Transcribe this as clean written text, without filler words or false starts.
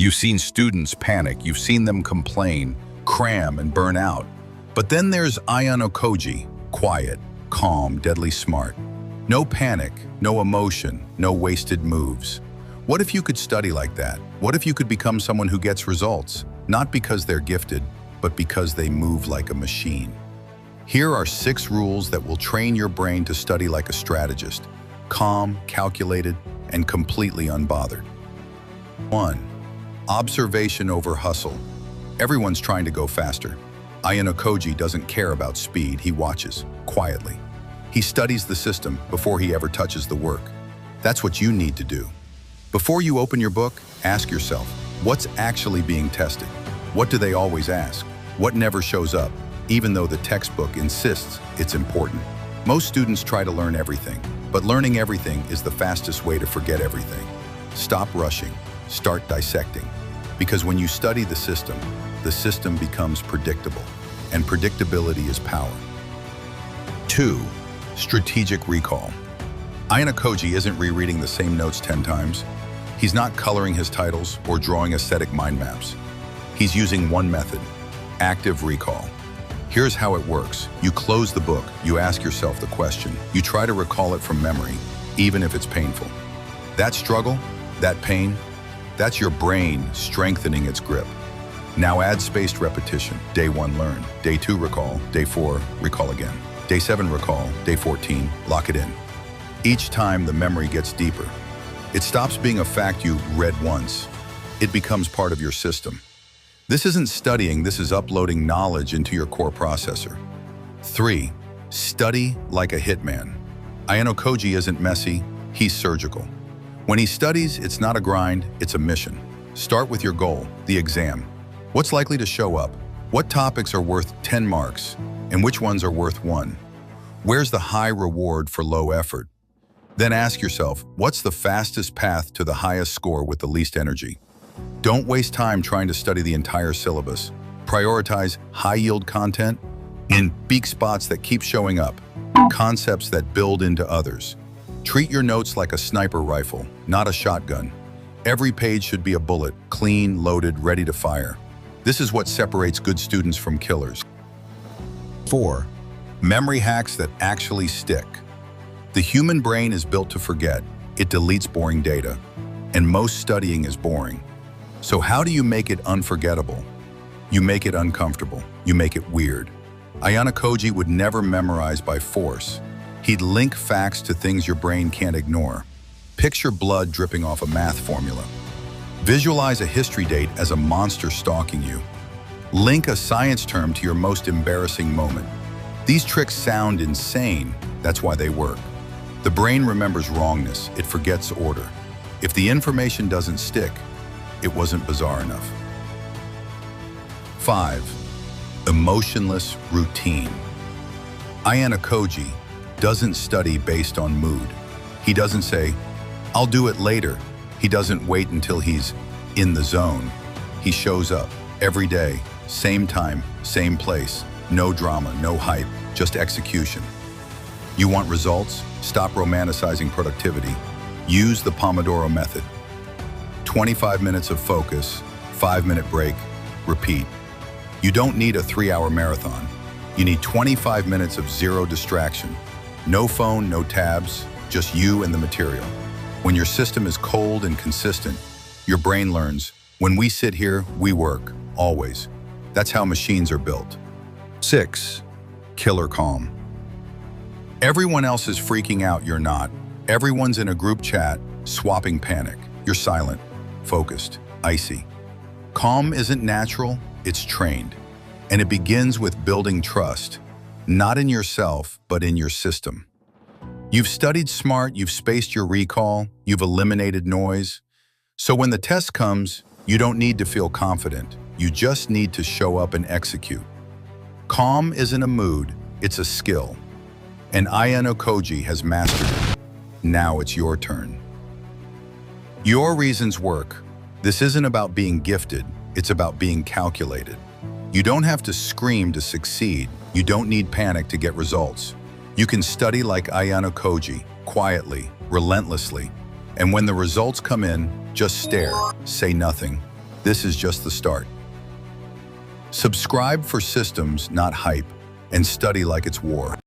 You've seen students panic, you've seen them complain, cram, and burn out. But then there's Ayanokoji, quiet, calm, deadly smart. No panic, no emotion, no wasted moves. What if you could study like that? What if you could become someone who gets results, not because they're gifted, but because they move like a machine? Here are 6 rules that will train your brain to study like a strategist, calm, calculated, and completely unbothered. 1. Observation over hustle. Everyone's trying to go faster. Ayanokoji doesn't care about speed, he watches, quietly. He studies the system before he ever touches the work. That's what you need to do. Before you open your book, ask yourself, what's actually being tested? What do they always ask? What never shows up, even though the textbook insists it's important? Most students try to learn everything, but learning everything is the fastest way to forget everything. Stop rushing, start dissecting. Because when you study the system becomes predictable, and predictability is power. 2. Strategic recall. Ayanokoji isn't rereading the same notes 10 times. He's not coloring his titles or drawing aesthetic mind maps. He's using one method, active recall. Here's how it works. You close the book, you ask yourself the question, you try to recall it from memory, even if it's painful. That struggle, that pain, that's your brain strengthening its grip. Now add spaced repetition. Day 1, learn. Day 2, recall. Day 4, recall again. Day 7, recall. Day 14, lock it in. Each time the memory gets deeper. It stops being a fact you read once. It becomes part of your system. This isn't studying, this is uploading knowledge into your core processor. 3. Study like a hitman. Ayanokoji isn't messy, he's surgical. When he studies, it's not a grind, it's a mission. Start with your goal, the exam. What's likely to show up? What topics are worth 10 marks? And which ones are worth 1? Where's the high reward for low effort? Then ask yourself, what's the fastest path to the highest score with the least energy? Don't waste time trying to study the entire syllabus. Prioritize high-yield content in big spots that keep showing up, concepts that build into others. Treat your notes like a sniper rifle, not a shotgun. Every page should be a bullet, clean, loaded, ready to fire. This is what separates good students from killers. 4. Memory hacks that actually stick. The human brain is built to forget. It deletes boring data. And most studying is boring. So how do you make it unforgettable? You make it uncomfortable. You make it weird. Ayanokoji would never memorize by force. He'd link facts to things your brain can't ignore. Picture blood dripping off a math formula. Visualize a history date as a monster stalking you. Link a science term to your most embarrassing moment. These tricks sound insane, that's why they work. The brain remembers wrongness, it forgets order. If the information doesn't stick, it wasn't bizarre enough. 5. Emotionless routine. Ayanokoji doesn't study based on mood. He doesn't say, I'll do it later. He doesn't wait until he's in the zone. He shows up every day, same time, same place. No drama, no hype, just execution. You want results? Stop romanticizing productivity. Use the Pomodoro method. 25 minutes of focus, 5-minute break, repeat. You don't need a 3-hour marathon. You need 25 minutes of zero distraction. No phone, no tabs, just you and the material. When your system is cold and consistent, your brain learns, when we sit here, we work, always. That's how machines are built. 6. Killer calm. Everyone else is freaking out, you're not. Everyone's in a group chat, swapping panic. You're silent, focused, icy. Calm isn't natural, it's trained. And it begins with building trust, not in yourself, but in your system. You've studied smart, you've spaced your recall, you've eliminated noise. So when the test comes, you don't need to feel confident. You just need to show up and execute. Calm isn't a mood, it's a skill. And Ayanokoji has mastered it. Now it's your turn. Your reasons work. This isn't about being gifted, it's about being calculated. You don't have to scream to succeed. You don't need panic to get results. You can study like Ayanokoji, quietly, relentlessly. And when the results come in, just stare, say nothing. This is just the start. Subscribe for systems, not hype, and study like it's war.